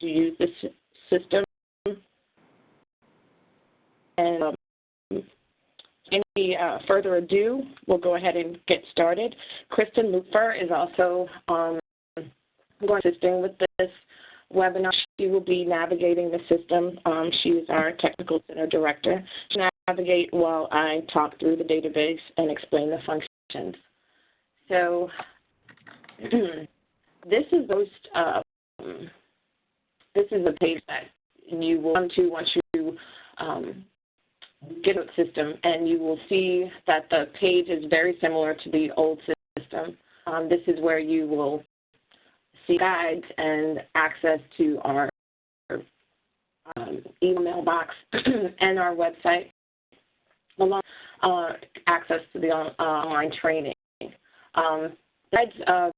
to use this system. And any further ado, we'll go ahead and get started. Kristen Lupfer is also assisting with this webinar. She will be navigating the system. She is our Technical Center Director. She'll navigate while I talk through the database and explain the functions. So this is a page that you will come to once you get a system, and you will see that the page is very similar to the old system. This is where you will see guides and access to our email box and our website, along access to the online training. Guides are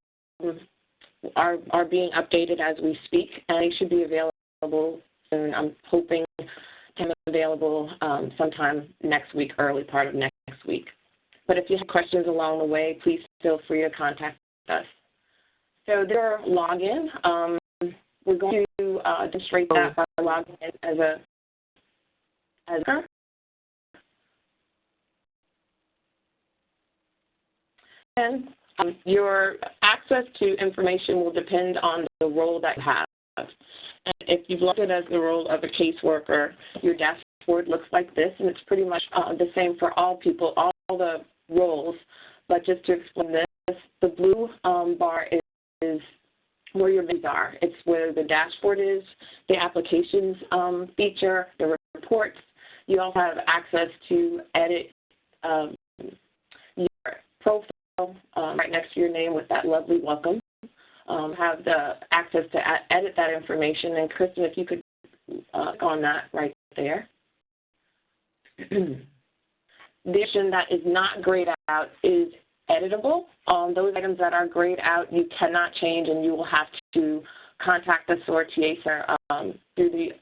being updated as we speak, and they should be available soon. I'm hoping to have them available sometime next week, early part of next week. But if you have questions along the way, please feel free to contact us. So their login, we're going to demonstrate that by logging in as a and your access to information will depend on the role that you have. And if you've logged in as the role of a caseworker, your dashboard looks like this, and it's pretty much the same for all people, all the roles. But just to explain this, the blue bar is where your menus are. It's where the dashboard is, the applications feature, the reports. You also have access to edit your profile right next to your name with that lovely welcome. Have the access to edit that information. And Kristen, if you could click on that right there. The option that is not grayed out is editable. Those items that are grayed out, you cannot change, and you will have to contact the SOAR TA Center through the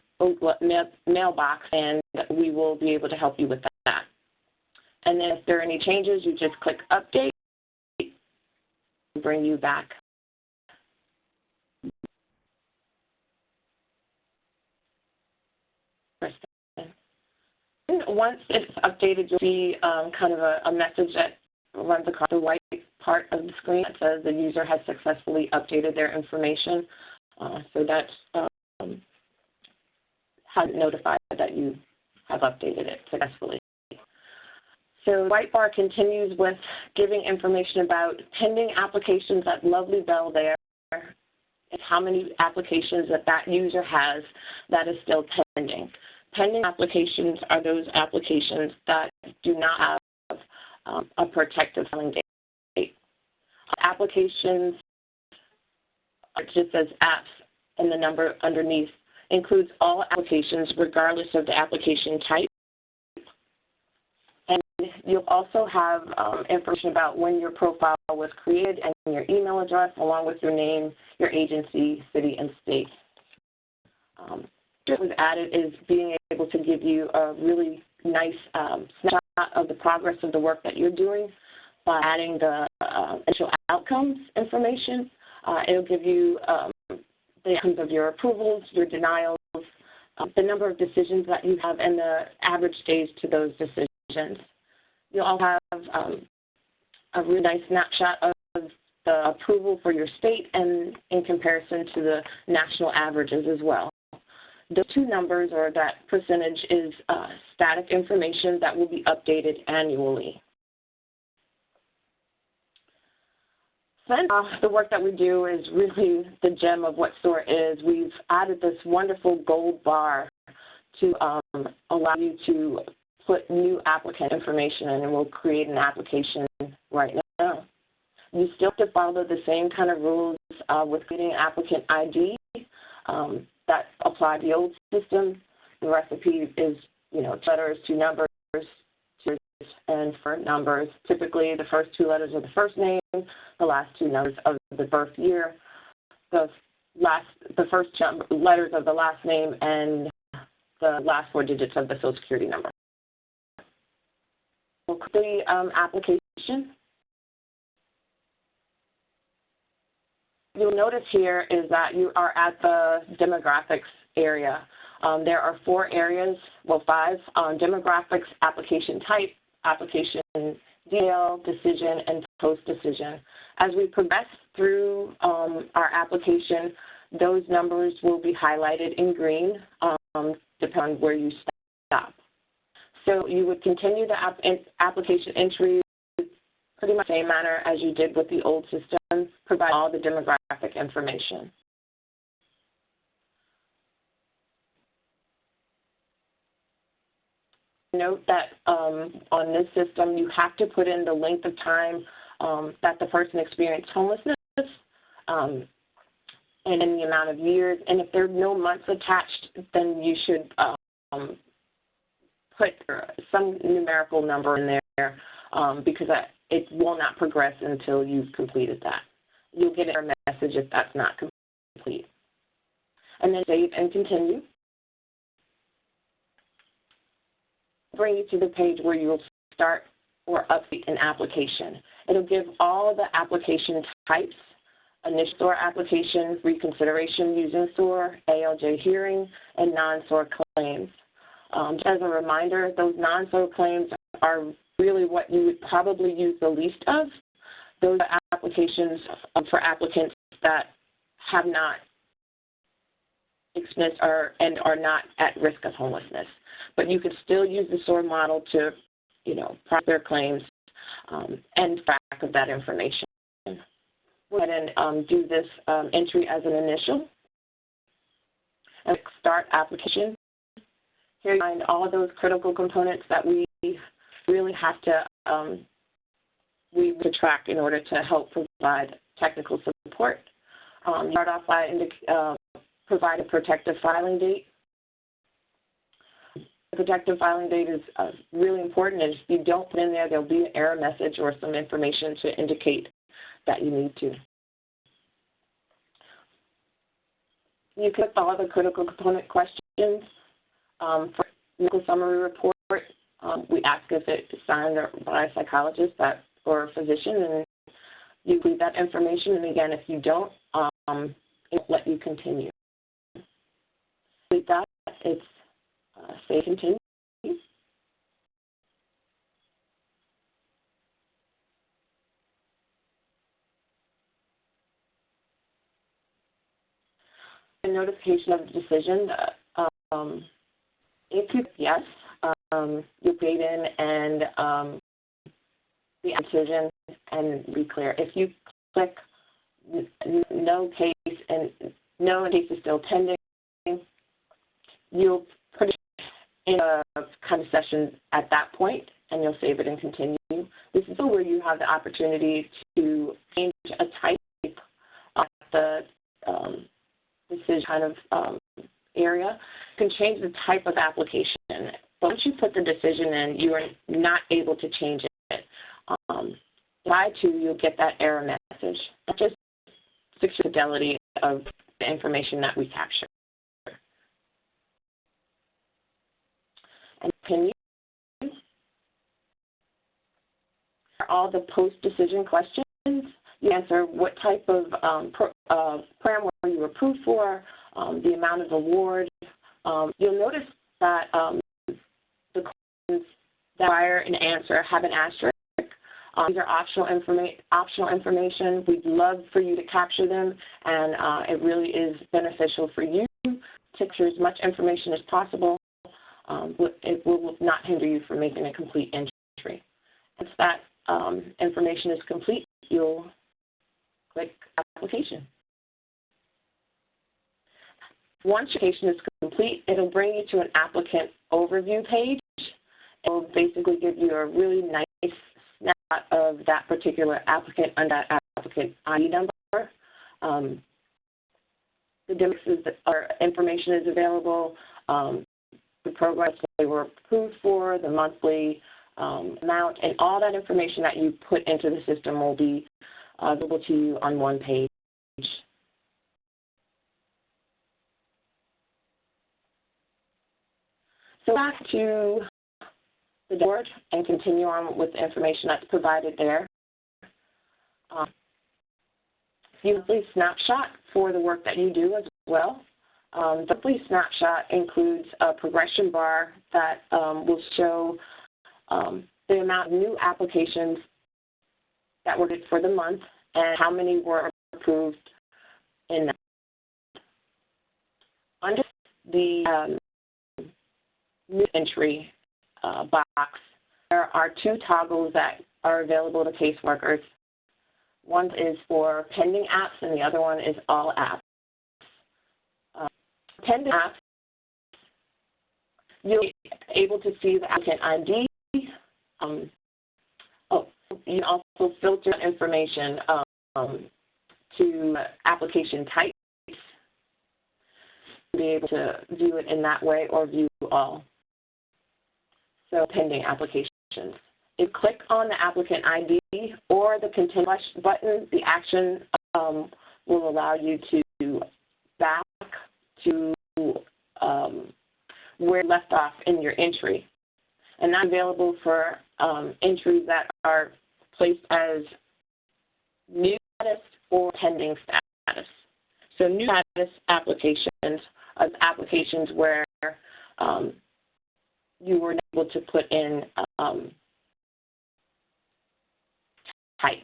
mailbox, and we will be able to help you with that. And then if there are any changes, you just click Update and bring you back. Once it's updated, you'll see kind of a message that runs across the white part of the screen that says the user has successfully updated their information. So that's how to notify that you have updated it successfully. So the white bar continues with giving information about pending applications. That lovely bell there is how many applications that user has that is still pending. Pending applications are those applications that do not have a protective filing date. Applications are just as apps, and the number underneath includes all applications regardless of the application type. And you'll also have information about when your profile was created and your email address, along with your name, your agency, city, and state. What was added is being able to give you a really nice snapshot of the progress of the work that you're doing by adding the initial outcomes information. It'll give you the outcomes of your approvals, your denials, the number of decisions that you have, and the average days to those decisions. You'll also have a really nice snapshot of the approval for your state and in comparison to the national averages as well. The two numbers, or that percentage, is static information that will be updated annually. Then the work that we do is really the gem of what SOAR is. We've added this wonderful gold bar to allow you to put new applicant information in, and we'll create an application right now. You still have to follow the same kind of rules with creating applicant ID. That applied to the old system. The recipe is, letters, 2 numbers, 2 and 4 numbers. Typically, the first 2 letters of the first name, the last 2 numbers of the birth year, the first 2 letters of the last name, and the last 4 digits of the Social Security number. The application. you'll notice here is that you are at the demographics area. There are 4 areas, well 5, demographics, application type, application detail, decision, and post-decision. As we progress through our application, those numbers will be highlighted in green, depending on where you stop. So you would continue the application entry pretty much the same manner as you did with the old system, provide all the demographic information. Note that on this system, you have to put in the length of time that the person experienced homelessness and then the amount of years. And if there are no months attached, then you should put some numerical number in there because it will not progress until you've completed that. You'll get a message if that's not complete. And then save and continue. Bring you to the page where you will start or update an application. It'll give all the application types: initial SOAR application, reconsideration using SOAR, ALJ hearing, and non-SOAR claims. As a reminder, those non-SOAR claims are really what you would probably use the least of. Those are applications for applicants that have not experienced and are not at risk of homelessness. But you could still use the SOAR model to, process their claims and track of that information. Go ahead and do this entry as an initial. And start application. Here you find all of those critical components that we really have to track in order to help provide technical support. Start off by provide a protective filing date. The protective filing date is really important, and if you don't put in there, there'll be an error message or some information to indicate that you need to. You can put all the critical component questions. For medical summary report, we ask if it's signed by a psychologist or a physician, and you include that information. And again, if you don't, it won't let you continue. With that, it's say continue. A notification of the decision. If you yes, you create in and the decision and be clear. If you click no case and no case is still pending, you'll put it in a kind of session at that point, and you'll save it and continue. This is where you have the opportunity to change a type of the decision kind of area. You can change the type of application. But once you put the decision in, you are not able to change it. Try to, you'll get that error message. That just secures the fidelity of the information that we capture. And continue. All the post-decision questions, you answer what type of program were you approved for, the amount of award. You'll notice that the questions that require an answer have an asterisk. These are optional information. We'd love for you to capture them, and it really is beneficial for you to capture as much information as possible. It will not hinder you from making a complete entry. Once that information is complete, you'll click application. Once your application is complete, it'll bring you to an applicant overview page. It will basically give you a really nice snapshot of that particular applicant and that applicant ID number. The differences or information is available, the programs they were approved for, the monthly amount, and all that information that you put into the system will be available to you on one page. So back to the board and continue on with the information that's provided there. you monthly snapshot for the work that you do as well. The monthly snapshot includes a progression bar that will show the amount of new applications that were did for the month and how many were approved in that. Under the new entry box, there are two toggles that are available to caseworkers. One is for pending apps and the other one is all apps. Pending apps, you'll be able to see the applicant ID. You can also filter information to application types, to be able to view it in that way or view all. So pending applications. If you click on the applicant ID or the continue button, the action will allow you to back to where you left off in your entry. And that's available for entries that are placed as new status or pending status. So new status applications are applications where you were able to put in type.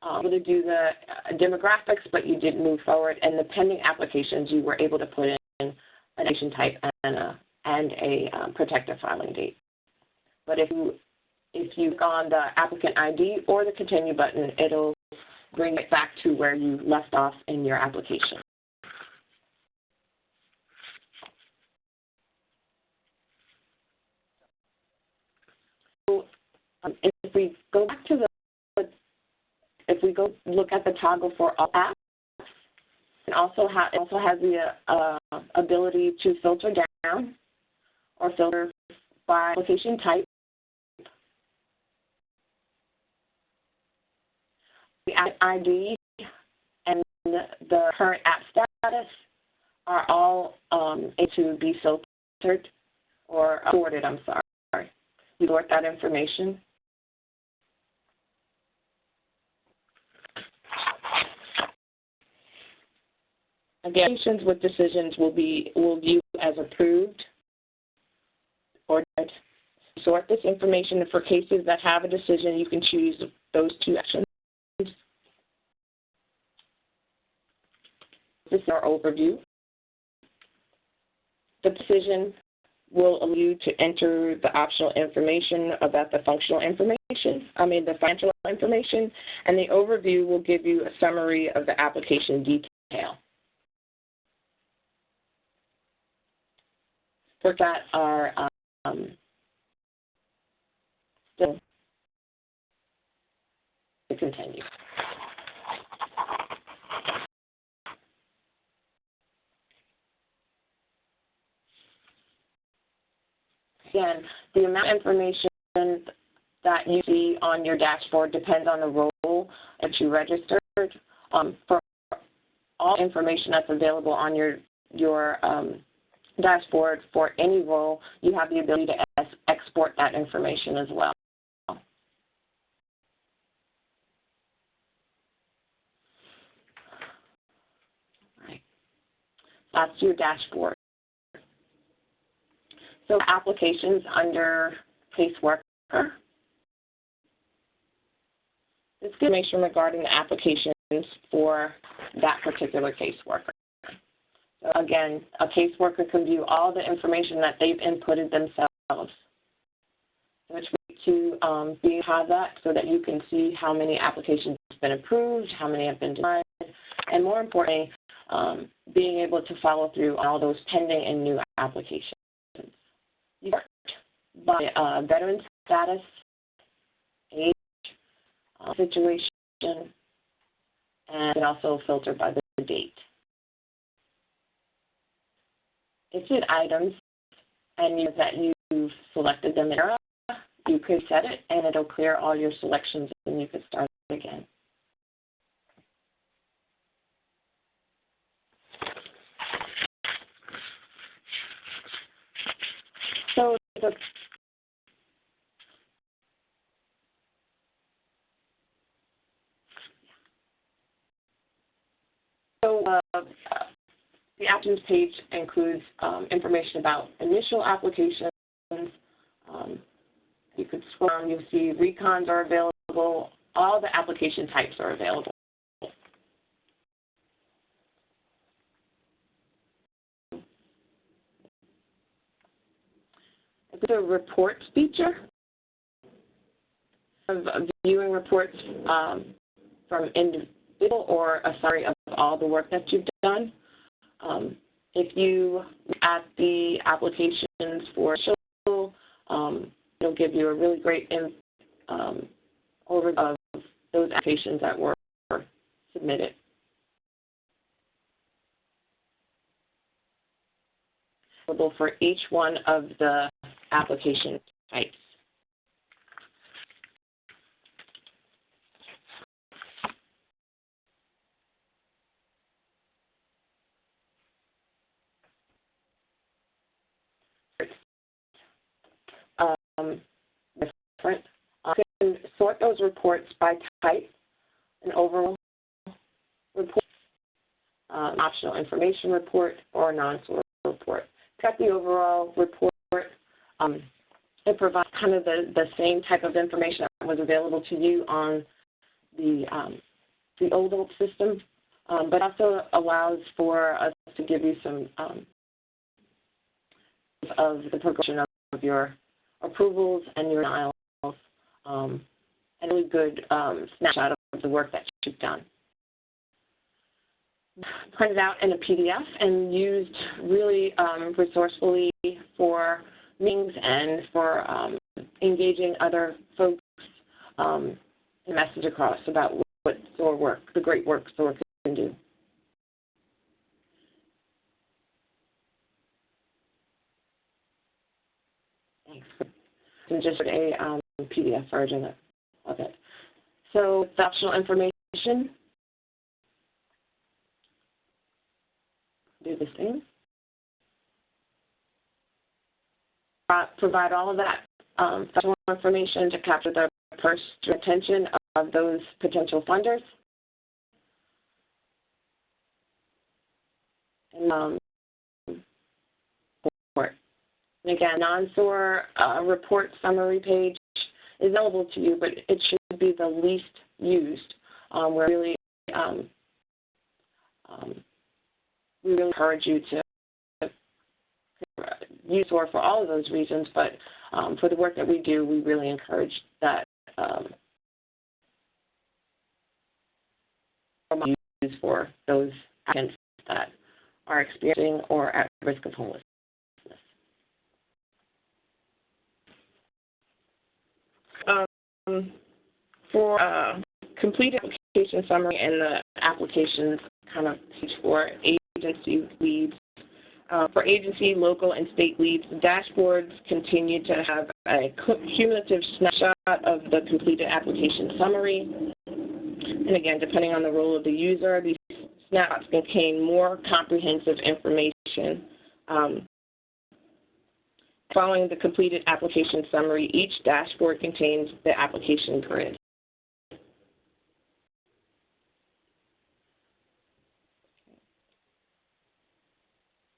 Able to do the demographics, but you didn't move forward. And the pending applications, you were able to put in an application type and a protective filing date. But if you click on the applicant ID or the continue button, it'll bring it back to where you left off in your application. So if we go back to look at the toggle for all apps, it also has the ability to filter down or filter by application type. The app ID and the current app status are all able to be filtered or sorted, You sort that information. Again, applications with decisions will view as approved or denied. Sort this information, and for cases that have a decision, you can choose those two actions. This is our overview. The decision will allow you to enter the optional information about the financial information, and the overview will give you a summary of the application detail. For that are still to continue. Again, the amount of information that you see on your dashboard depends on the role that you registered. For all information that's available on your dashboard for any role, you have the ability to export that information as well. Right. That's your dashboard. So applications under caseworker. This is information regarding the applications for that particular caseworker. So again, a caseworker can view all the information that they've inputted themselves. So it's great to have that so that you can see how many applications have been approved, how many have been denied, and more importantly, being able to follow through on all those pending and new applications. You start by veteran status, age, situation, and also filter by the date. If you had items and you know that you've selected them in error, you could set it and it'll clear all your selections and you could start again. So So the Applicants page includes information about initial applications. You could scroll down, you'll see recons are available. All the application types are available. The reports feature of viewing reports from individual or a summary of all the work that you've done. If you look at the applications for social, it'll give you a really great overview of those applications that were submitted. For each one of the application types. Different. You can sort those reports by type: an overall report, optional information report, or a non-SOAR report. Got the overall report. It provides kind of the same type of information that was available to you on the old system, but also allows for us to give you some of the progression of your approvals and your denials, and a really good snapshot of the work that you've done. Printed out in a PDF and used really resourcefully for meetings and for engaging other folks and message across about what SOAR work, the great work SOAR can do. Thanks. And just a PDF version of it. So the optional information. Do the same. Provide all of that special information to capture the personal attention of those potential funders. And again, non-SOAR report summary page is available to you, but it should be the least used. We're really we really encourage you to use SOAR for all of those reasons, but for the work that we do, we really encourage that use for those applicants that are experiencing or at risk of homelessness. For complete application summary and the applications kind of page for agency leads. For agency, local, and state leads, the dashboards continue to have a cumulative snapshot of the completed application summary. And again, depending on the role of the user, these snapshots contain more comprehensive information. Following the completed application summary, each dashboard contains the application grid.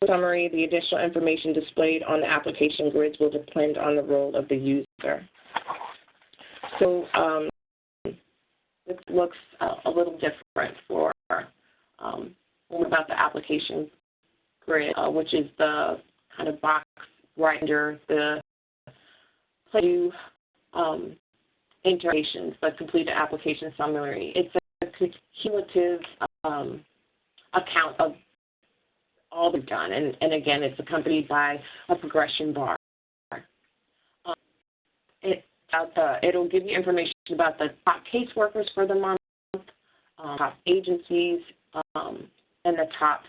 Summary, the additional information displayed on the application grids will depend on the role of the user. So it looks a little different for about the application grid, which is the kind of box right under the new iterations, the completed application summary. It's a cumulative account of all we've done, and again, it's accompanied by a progression bar. It'll give you information about the top caseworkers for the month, top agencies, and the top,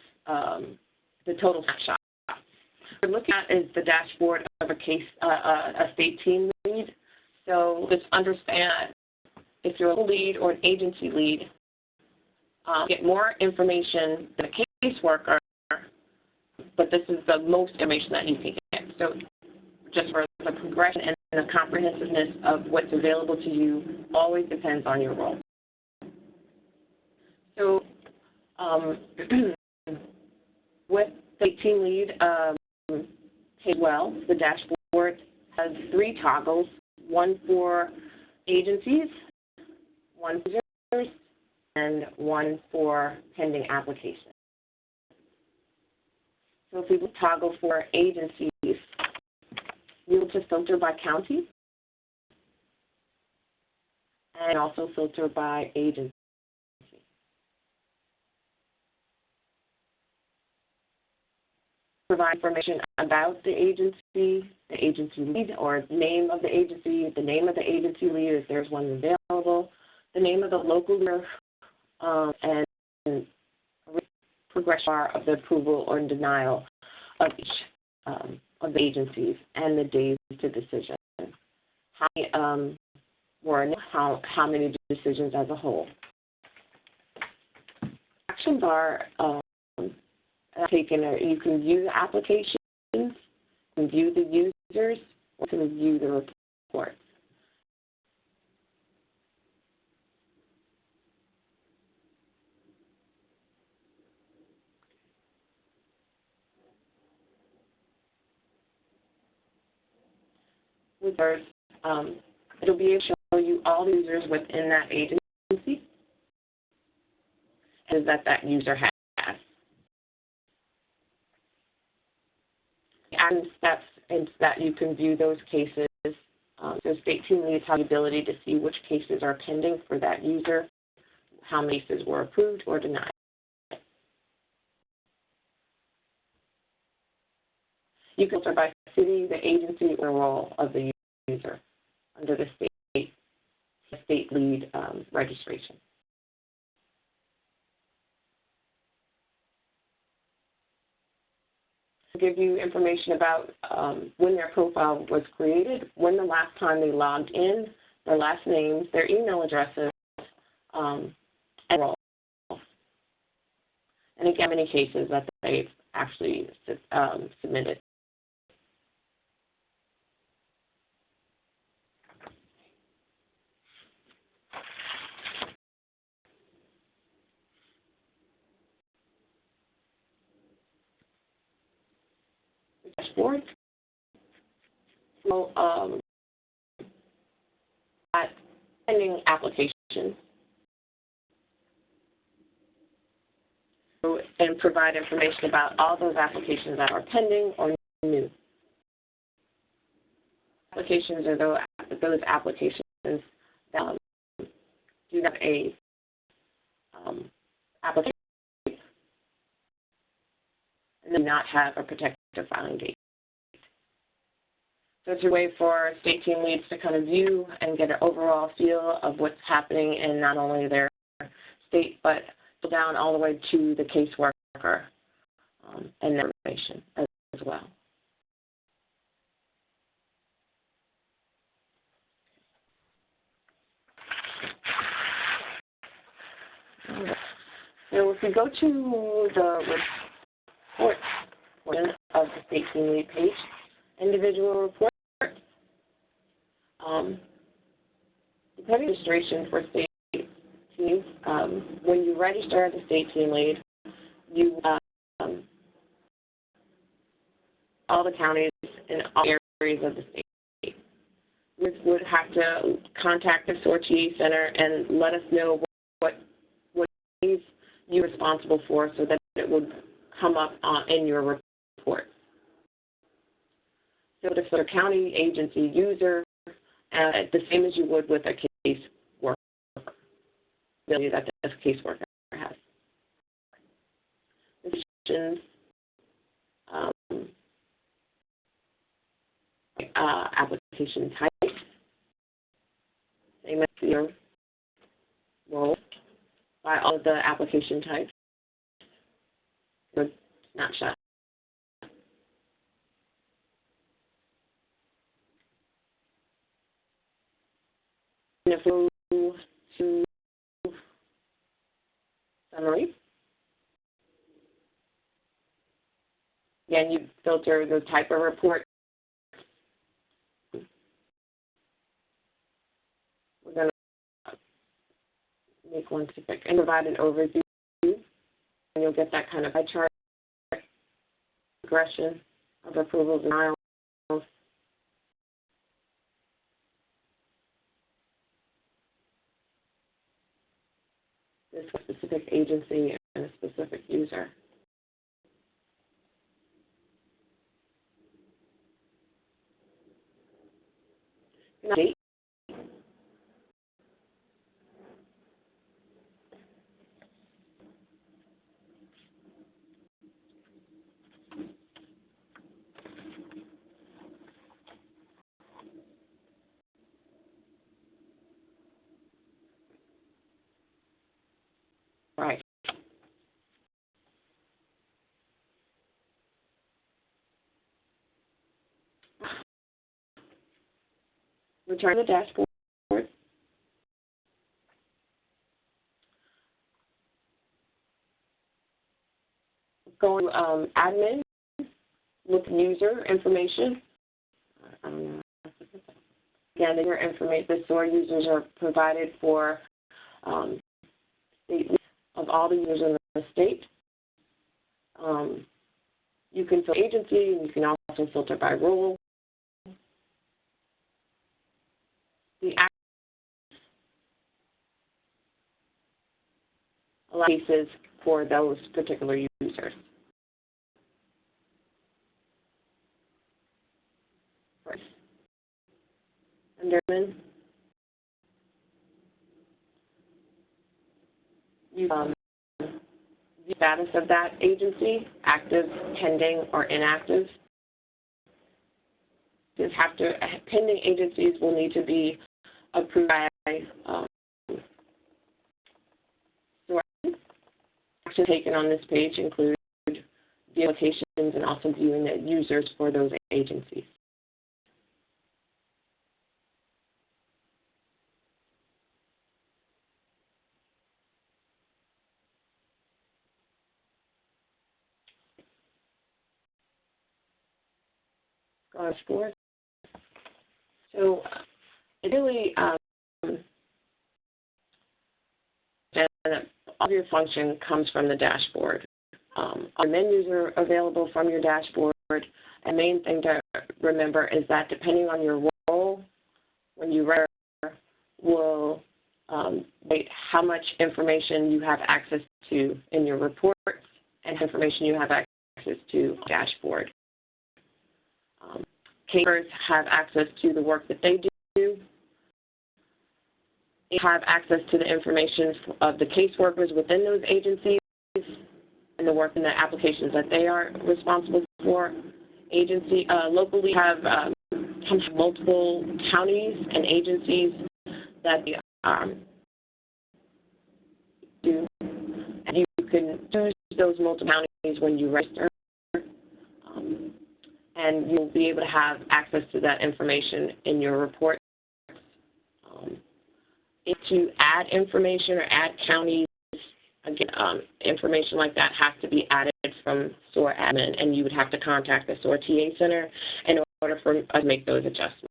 the total snapshot. What we're looking at is the dashboard of a state team lead. So just understand if you're a lead or an agency lead, get more information than a caseworker, but this is the most information that you can get. So just for the progression and the comprehensiveness of what's available to you always depends on your role. So With the team lead as well, the dashboard has 3 toggles, one for agencies, one for users, and one for pending applications. So if we toggle for agencies, we will just filter by county and also filter by agency. Provide information about the agency lead, or name of the agency, the name of the agency lead if there's one available, the name of the local leader, and progression bar of the approval or denial of each of the agencies, and the days to decision. How many decisions as a whole. Action bar you can view the applications, you can view the users, or you can view the reports. It'll be able to show you all the users within that agency and that user has. And steps is that you can view those cases. So state team leads have the ability to see which cases are pending for that user, how many cases were approved or denied. You can filter by city, the agency, or role of the user under the state lead registration. Give you information about when their profile was created, when the last time they logged in, their last names, their email addresses, and role. And again, many cases that they've actually submitted. Dashboard. So, at pending applications, and provide information about all those applications that are pending or new. Applications are those applications that do not have a application and do not have a protected filing date. So it's a way for state team leads to kind of view and get an overall feel of what's happening in not only their state, but down all the way to the caseworker and their information as well. So if we go to the report portion of the state team lead page, individual report, depending on registration for state teams, when you register as a state team lead, you all the counties in all areas of the state. You would have to contact the SOAR TA Center and let us know what needs you're responsible for, so that it would come up in your report. So if it's a county agency user, the same as you would with a case worker, that this caseworker has. Decisions, application type, same as your role by all of the application types. Snapshot. And if we go to summary, again, you filter the type of report. We're going to make one specific and provide an overview you'll get that kind of pie chart progression of approvals and denials. This specific agency and a specific user. Date. Right. Return to the dashboard. Go to admin, look at user information. Again, the information, the SOAR users are provided for state of all the users in the state. You can filter agency, and you can also filter by role. The allow cases for those particular users. Under the status of that agency, active, pending, or inactive. Pending agencies will need to be approved by SOAR. Actions taken on this page include the applications and also viewing the users for those agencies. Dashboard. So it really all of your function comes from the dashboard. Our menus are available from your dashboard. And the main thing to remember is that depending on your role, when you register, will rate how much information you have access to in your reports and information you have access to on the dashboard. Caseworkers have access to the work that they do. They have access to the information of the caseworkers within those agencies and the work and the applications that they are responsible for. Locally have multiple counties and agencies that they do. And you can use those multiple counties when you register. And you'll be able to have access to that information in your report. If you add information or add counties, again, information like that has to be added from SOAR admin, and you would have to contact the SOAR TA Center in order for us to make those adjustments.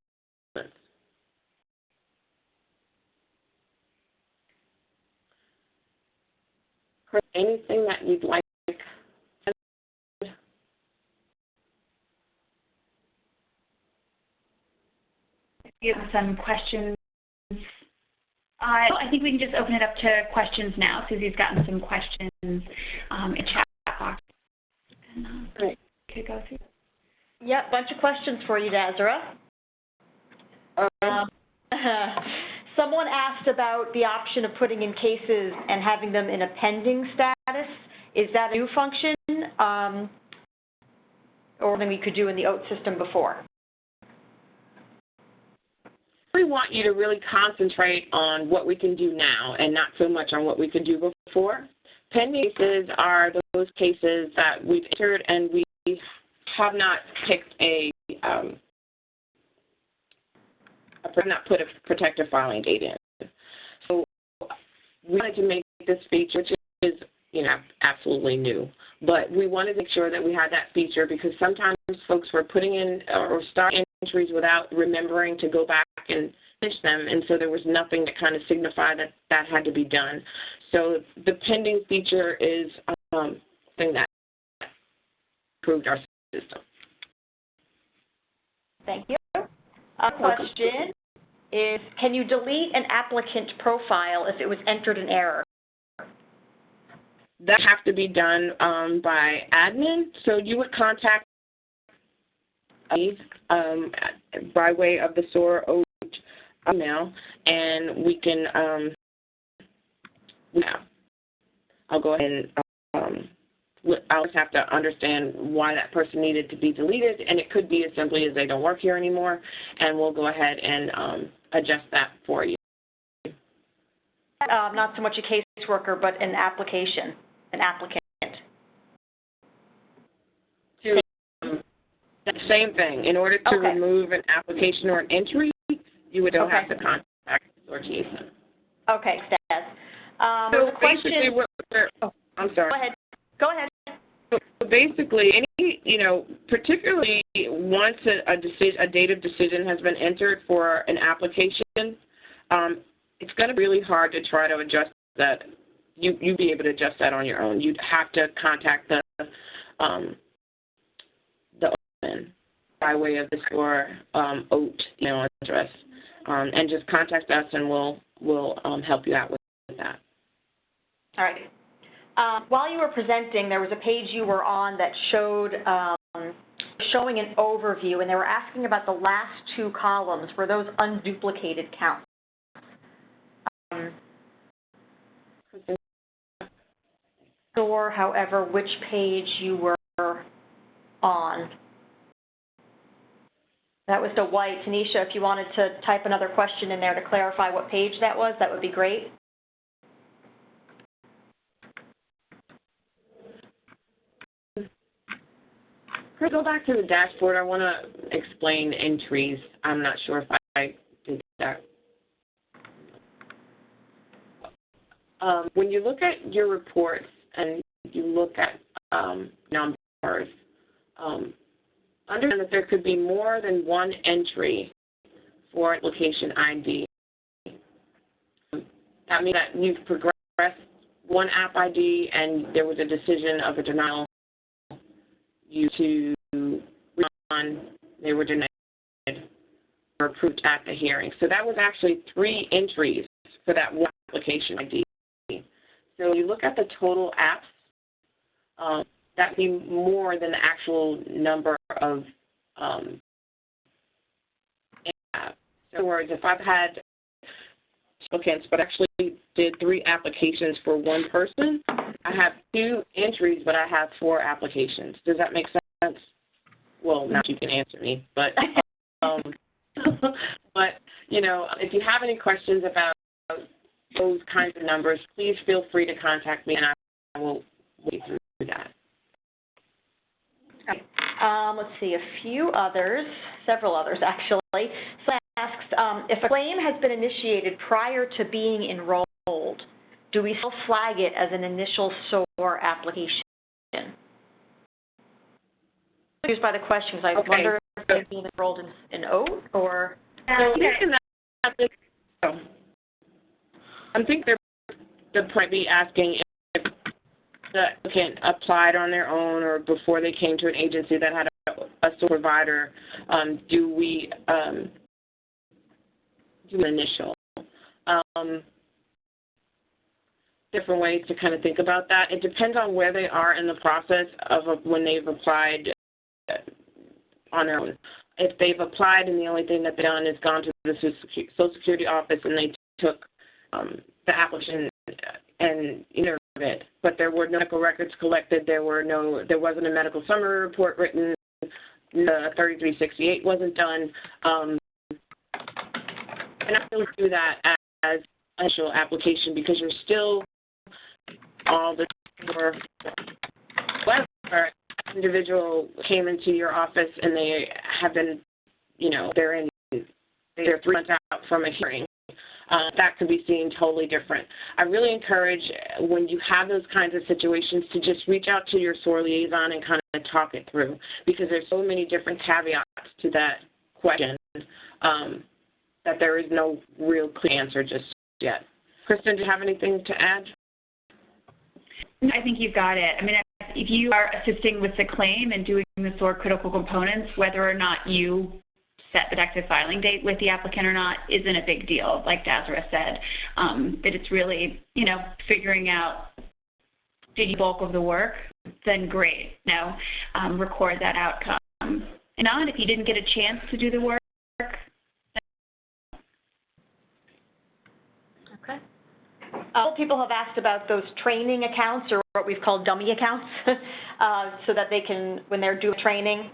Anything that you'd like? You have some questions. I think we can just open it up to questions now. Susie's gotten some questions in chat box. And, Great. Could go through. Yep, bunch of questions for you, Desiree. Someone asked about the option of putting in cases and having them in a pending status. Is that a new function or something we could do in the OAT system before? We want you to really concentrate on what we can do now and not so much on what we could do before. Pending cases are those cases that we've entered and we have not picked have not put a protective filing date in. So we wanted to make this feature, which is, absolutely new, but we wanted to make sure that we had that feature because sometimes folks were putting in or starting entries without remembering to go back and finish them, and so there was nothing that kind of signified that that had to be done. So the pending feature is that improved our system. Thank you. A question is, can you delete an applicant profile if it was entered in error? That have to be done by admin, so you would contact me by way of the SOAR OAT email, and we can, I'll go ahead and I'll just have to understand why that person needed to be deleted, and it could be as simply as they don't work here anymore, and we'll go ahead and adjust that for you. Not so much a caseworker, but an applicant. Same thing. In order to remove an application or an entry, you would have to contact the SOAR TA Center. Okay, Stas. So basically, I'm sorry. Go ahead. So basically, particularly once a date of decision has been entered for an application, it's going to be really hard to try to adjust that. You'd be able to adjust that on your own. You'd have to contact the OAT by way of the SOAR OAT email address, and just contact us, and we'll help you out with that. All right. While you were presenting, there was a page you were on that showed showing an overview, and they were asking about the last two columns. Were those unduplicated counts? Or, however, which page you were on. That was the white. Tanisha, if you wanted to type another question in there to clarify what page that was, that would be great. Go back to the dashboard. I want to explain entries. I'm not sure if I did that. When you look at your reports and you look at numbers, understand that there could be more than one entry for application ID. That means that you've progressed one app ID and there was a decision of a denial. You to respond, they were denied or approved at the hearing. So that was actually 3 entries for that one application ID. So you look at the total apps, that would be more than the actual number of apps. So in other words, if I've had applicants but actually did 3 applications for one person, I have 2 entries, but I have 4 applications. Does that make sense? Well, now you can answer me, but if you have any questions about those kinds of numbers, please feel free to contact me, and I will walk through that. Okay. Let's see, several others actually. So asks, if a claim has been initiated prior to being enrolled, do we still flag it as an initial SOAR application? Confused by the questions. I wonder if they're being enrolled in OAT or. I think they might be asking if the applicant applied on their own or before they came to an agency that had a SOAR provider. Do we do an initial? Different ways to kind of think about that. It depends on where they are in the process of when they've applied on their own. If they've applied and the only thing that they've done is gone to the Social Security office and they took the application and entered it, but there were no medical records collected, there wasn't a medical summary report written, the 3368 wasn't done, and I still do that as initial application because you're still all the whether an individual came into your office and they have been, they're 3 months out from a hearing. That could be seen totally different. I really encourage when you have those kinds of situations to just reach out to your SOAR liaison and kind of talk it through because there's so many different caveats to that question that there is no real clear answer just yet. Kristen, do you have anything to add? I think you've got it. I mean, if you are assisting with the claim and doing the SOAR critical components, whether or not you set the active filing date with the applicant or not isn't a big deal, like Desiree said. That it's really, figuring out, did you bulk of the work, then great, record that outcome. And not if you didn't get a chance to do the work. Okay. People have asked about those training accounts, or what we've called dummy accounts, so that they can, when they're doing training,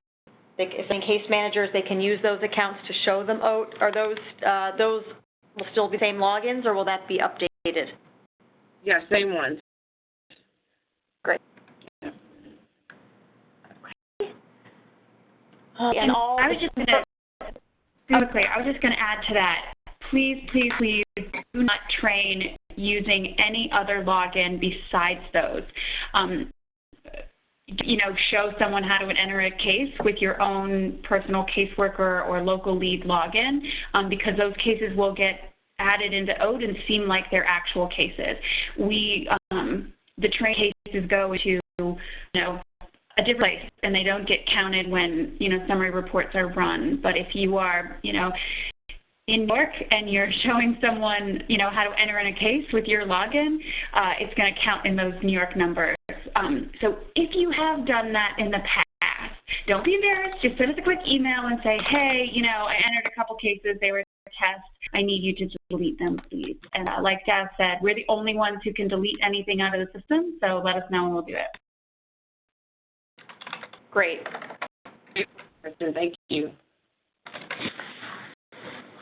if they're case managers, they can use those accounts to show them OAT. Are those will still be the same logins, or will that be updated? Yeah, same ones. Great. And I was just going to add to that. Please, please, please do not train using any other login besides those. Show someone how to enter a case with your own personal caseworker or local lead login, because those cases will get added into OAT and seem like they're actual cases. The train cases go into, a different place, and they don't get counted when, summary reports are run. But if you are, in New York and you're showing someone, how to enter in a case with your login, it's going to count in those New York numbers. So if you have done that in the past, don't be embarrassed. Just send us a quick email and say, hey, I entered a couple cases. They were a test. I need you to delete them, please. And like Daz said, we're the only ones who can delete anything out of the system, so let us know and we'll do it. Great. Thank you.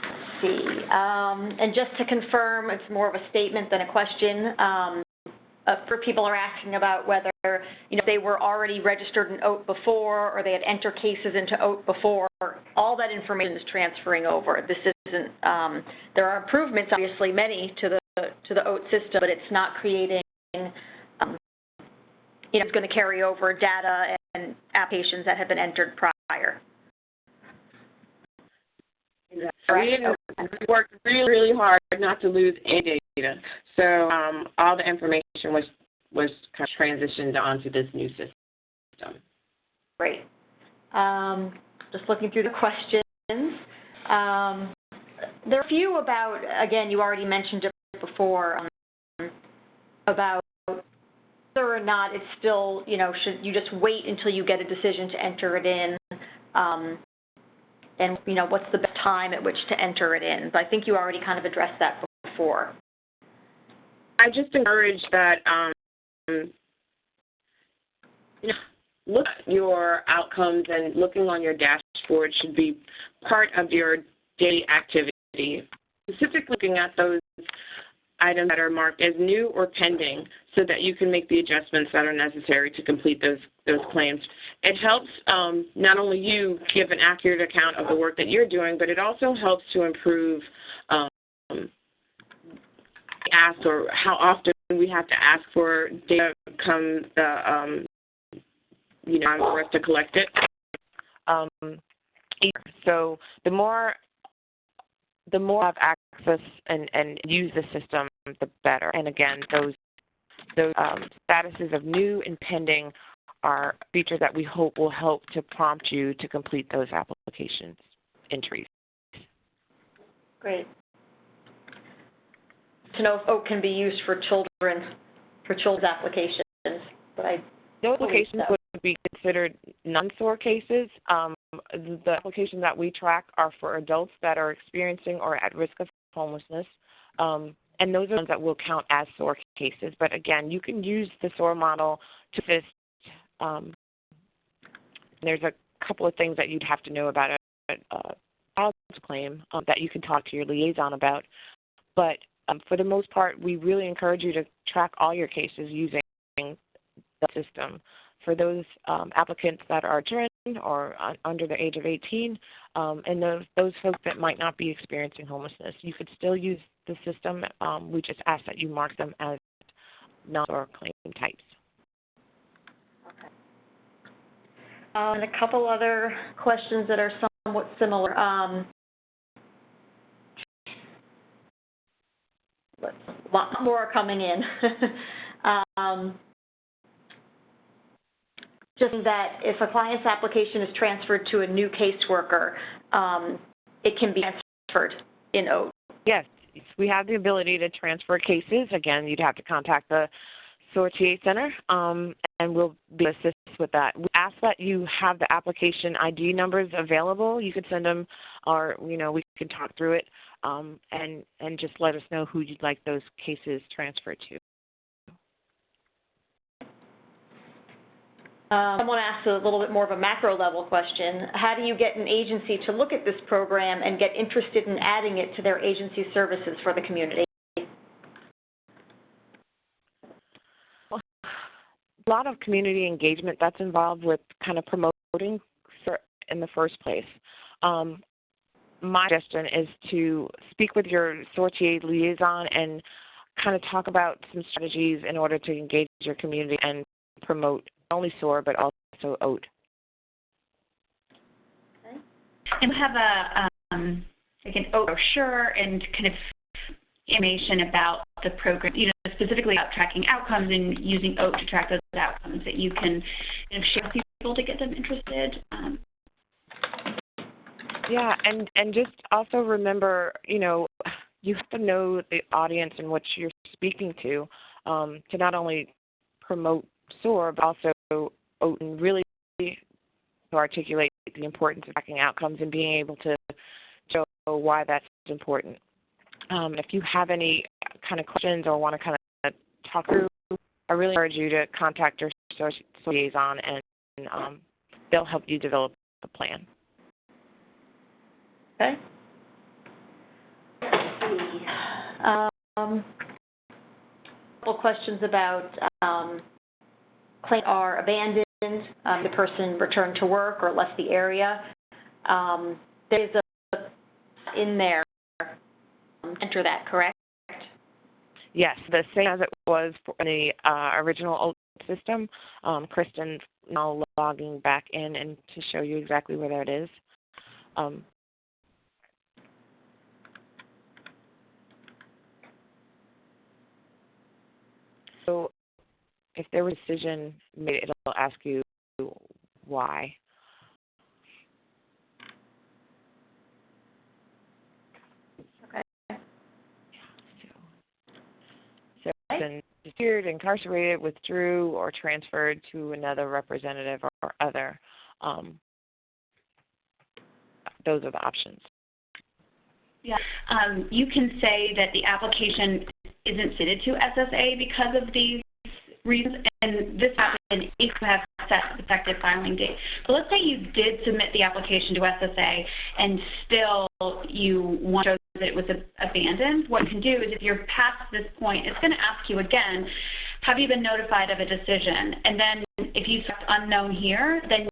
Let's see. And just to confirm, it's more of a statement than a question. For people are asking about whether, they were already registered in OAT before, or they had entered cases into OAT before. All that information is transferring over. This isn't. There are improvements, obviously, many to the OAT system, but it's not creating. It's going to carry over data and applications that have been entered prior. Exactly. We worked really, really hard not to lose any data. So all the information was kind of transitioned onto this new system. Great. Just looking through the questions. There are a few about, again, you already mentioned it before, about whether or not it's still, should you just wait until you get a decision to enter it in, and, what's the best time at which to enter it in. But I think you already kind of addressed that before. I just encourage that, look at your outcomes, and looking on your dashboard should be part of your daily activity, specifically looking at those items that are marked as new or pending, so that you can make the adjustments that are necessary to complete those claims. It helps not only you give an accurate account of the work that you're doing, but it also helps to improve ask, or how often we have to ask for data come the for us to collect it. So the more I have access and use the system, the better. And again, those statuses of new and pending are features that we hope will help to prompt you to complete those applications entries. Great. To know if OAT can be used for children's applications, but those applications would be considered non-SOAR cases. The applications that we track are for adults that are experiencing or at risk of homelessness, and those are ones that will count as SOAR cases. But again, you can use the SOAR model to assist. There's a couple of things that you'd have to know about a child's claim that you can talk to your liaison about. But for the most part, we really encourage you to track all your cases using the system. For those applicants that are children or under the age of 18, and those folks that might not be experiencing homelessness, you could still use the system. We just ask that you mark them as non-SOAR claim types. Okay. And a couple other questions that are somewhat similar. A lot more are coming in. just that if a client's application is transferred to a new caseworker, it can be transferred in OAT. Yes, we have the ability to transfer cases. Again, you'd have to contact the SOAR TA Center, and we'll be assist with that. We ask that you have the application ID numbers available. You could send them, or we could talk through it, and just let us know who you'd like those cases transferred to. Someone asked a little bit more of a macro level question. How do you get an agency to look at this program and get interested in adding it to their agency services for the community? A lot of community engagement that's involved with kind of promoting in the first place. My suggestion is to speak with your SOAR TA liaison and kind of talk about some strategies in order to engage your community and promote not only SOAR but also OAT. Okay. And we have like an OAT brochure and kind of information about the program, specifically about tracking outcomes and using OAT to track those outcomes that you can share with people to get them interested. Yeah, and just also remember, you have to know the audience and what you're speaking to not only promote SOAR, but also OAT, and really to articulate the importance of tracking outcomes and being able to show why that's important. If you have any kind of questions or want to kind of talk through, I really encourage you to contact your SOAR liaison, and they'll help you develop a plan. Okay. Let's see. A couple questions about claims are abandoned, the person returned to work or left the area. There's a in there. Enter that, correct? Yes, the same as it was for the original OAT system. Kristen's now logging back in and to show you exactly where that is. So if there was a decision made, it'll ask you why. So been disappeared, incarcerated, withdrew, or transferred to another representative or other. Those are the options. Yeah, you can say that the application isn't fitted to SSA because of these reasons, and this happens if you have set effective filing date. But let's say you did submit the application to SSA and still you want to show that it was abandoned. What you can do is, if you're past this point, it's going to ask you again, have you been notified of a decision? And then if you select unknown here, then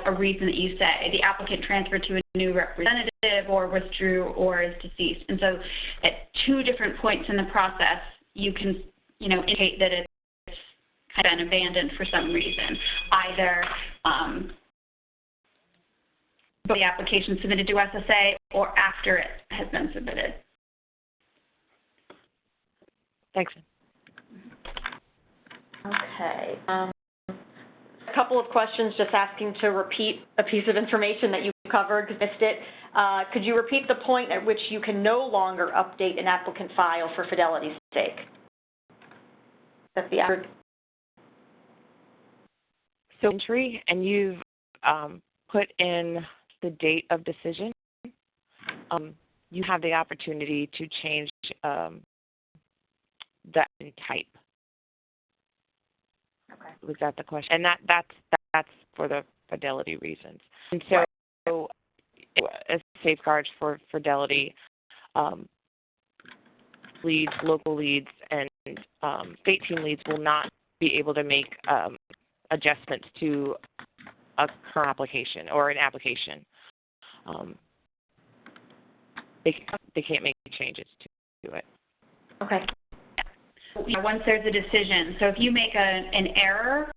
a reason that you say the applicant transferred to a new representative or withdrew or is deceased. And so at two different points in the process, you can, indicate that it's been abandoned for some reason, either the application submitted to SSA or after it has been submitted. Thanks. Okay. A couple of questions just asking to repeat a piece of information that you covered, because missed it. Could you repeat the point at which you can no longer update an applicant file for fidelity's sake? That's the average. So entry, and you've put in the date of decision. You have the opportunity to change that in type. Okay. Was that the question? And that's for the fidelity reasons. And so, as safeguards for fidelity, leads, local leads, and state team leads will not be able to make adjustments to a current application or an application. They can't make changes to it. Okay. Once there's a decision, so if you make an error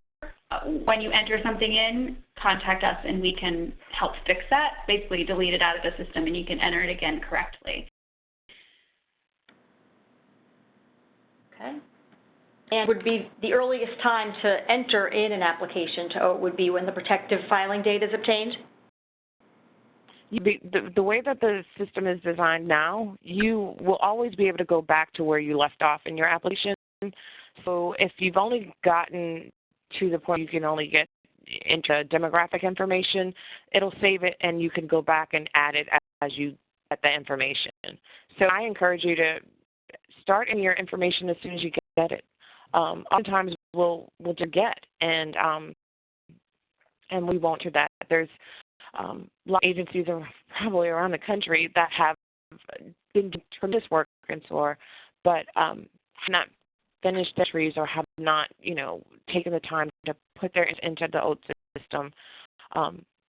when you enter something in, contact us and we can help fix that. Basically, delete it out of the system and you can enter it again correctly. Okay. And would be the earliest time to enter in an application to OAT would be when the protective filing date is obtained? The way that the system is designed now, you will always be able to go back to where you left off in your application. So if you've only gotten to the point you can only get into demographic information, it'll save it and you can go back and add it as you get the information. So I encourage you to start in your information as soon as you get it. Oftentimes we'll forget and we won't do that. There's a lot of agencies probably around the country that have been doing tremendous work in SOAR, but have not finished their trees or have not, taken the time to put their into the OAT system.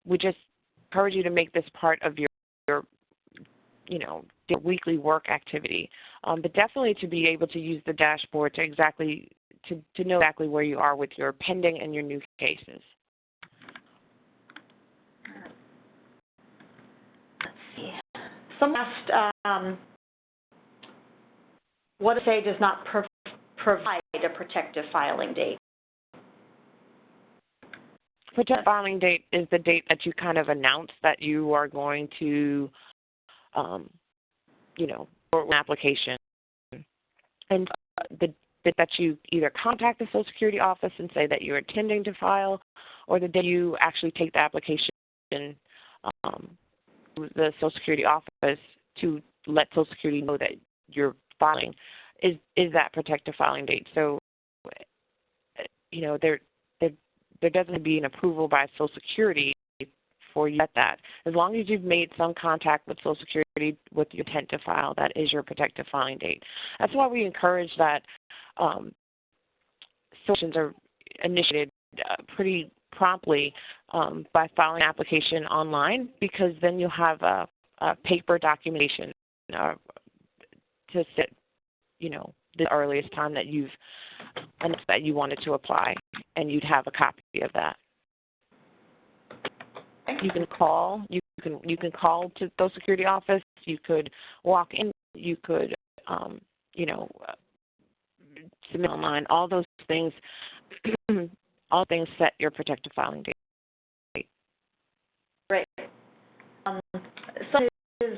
We just encourage you to make this part of your weekly work activity, but definitely to be able to use the dashboard to know exactly where you are with your pending and your new cases. Let's see. Someone asked, what if say does not provide a protective filing date? Protective filing date is the date that you kind of announce that you are going to, for an application. And that you either contact the Social Security office and say that you're intending to file, or the day you actually take the application to the Social Security office to let Social Security know that you're filing is that protective filing date. So, there doesn't be an approval by Social Security for you at that. As long as you've made some contact with Social Security with your intent to file, that is your protective filing date. That's why we encourage that solutions are initiated pretty promptly by filing an application online, because then you'll have a paper documentation to set, the earliest time that you've announced that you wanted to apply, and you'd have a copy of that. You can call. You can call to the Social Security office. You could walk in. You could, submit online. All those things, all things set your protective filing date. Right. Someone is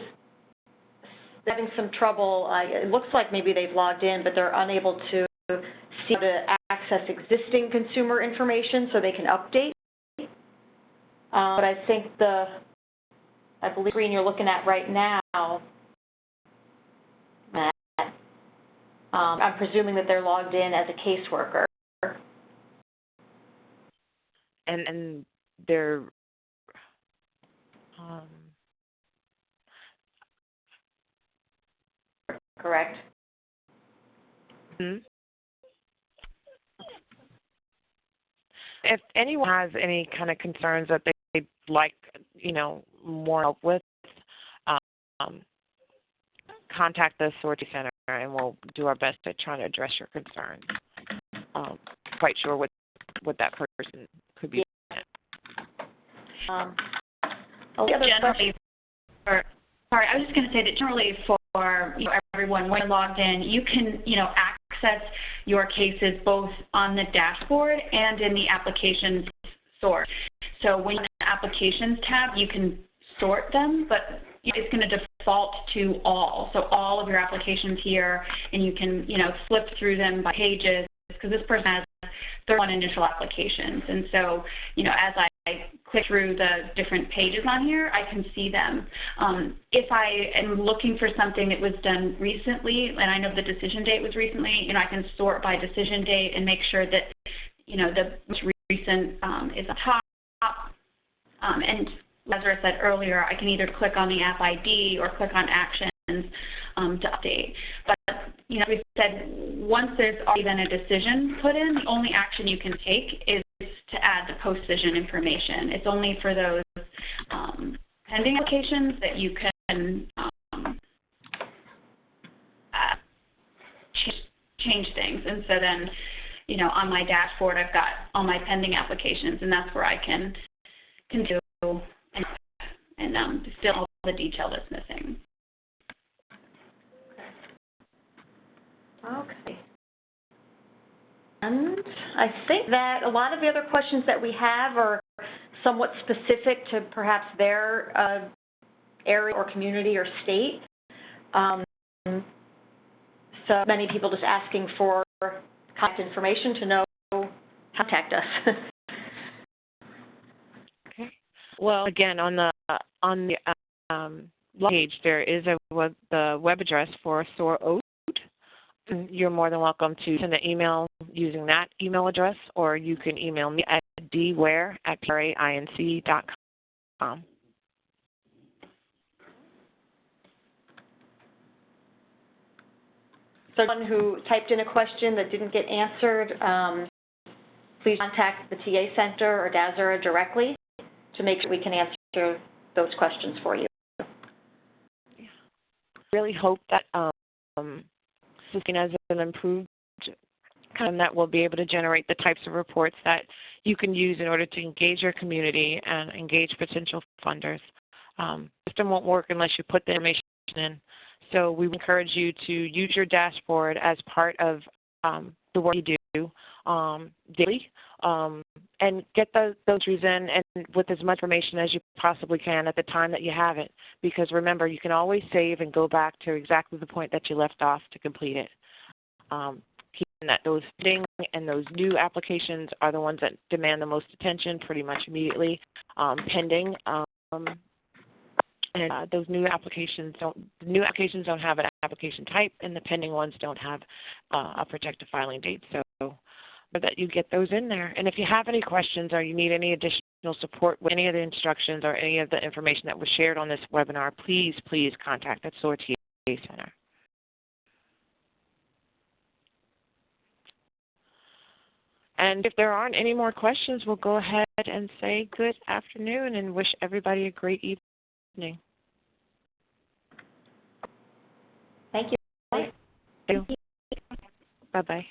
having some trouble. It looks like maybe they've logged in, but they're unable to see how to access existing consumer information so they can update. But I think I believe the screen you're looking at right now, Matt, I'm presuming that they're logged in as a caseworker. And they're correct? Mm-hmm. If anyone has any kind of concerns that they'd like, more help with, contact the SOAR Ta Center, and we'll do our best to try to address your concerns. Quite sure what that person could be. Generally, sorry, I was just going to say that generally for everyone, when you're logged in, you can access your cases both on the dashboard and in the applications source. So when you're in the applications tab, you can sort them, but it's going to default to all. So all of your applications here, and you can flip through them by pages, because this person has 31 initial applications. And so, as I click through the different pages on here, I can see them. If I am looking for something that was done recently, and I know the decision date was recently, I can sort by decision date and make sure that, the most recent is on top. And Lazarus said earlier, I can either click on the app ID or click on actions to update. But, as we said, once there's already been a decision put in, the only action you can take is to add the post-decision information. It's only for those pending applications that you can change things. And so then, on my dashboard, I've got all my pending applications, and that's where I can do and fill all the detail that's missing. Okay. I think that a lot of the other questions that we have are somewhat specific to perhaps their area or community or state. So many people just asking for contact information to know how to contact us. Okay. Well, again, on the page there is the web address for SOAR OAT. You're more than welcome to send an email using that email address, or you can email me at dware@prainc.com. So someone who typed in a question that didn't get answered, please contact the TA Center or DASRA directly to make sure we can answer those questions for you. Really hope that seen as an improved kind that will be able to generate the types of reports that you can use in order to engage your community and engage potential funders. The system won't work unless you put the information in. So we encourage you to use your dashboard as part of the work you do daily, and get those entries in and with as much information as you possibly can at the time that you have it. Because remember, you can always save and go back to exactly the point that you left off to complete it. Keeping that those pending and those new applications are the ones that demand the most attention pretty much immediately. Pending. And those new applications don't have an application type, and the pending ones don't have a projected filing date. So that you get those in there. And if you have any questions or you need any additional support with any of the instructions or any of the information that was shared on this webinar, please contact the SOAR TA Center. And if there aren't any more questions, we'll go ahead and say good afternoon and wish everybody a great evening. Thank you. Thank you. Bye-bye.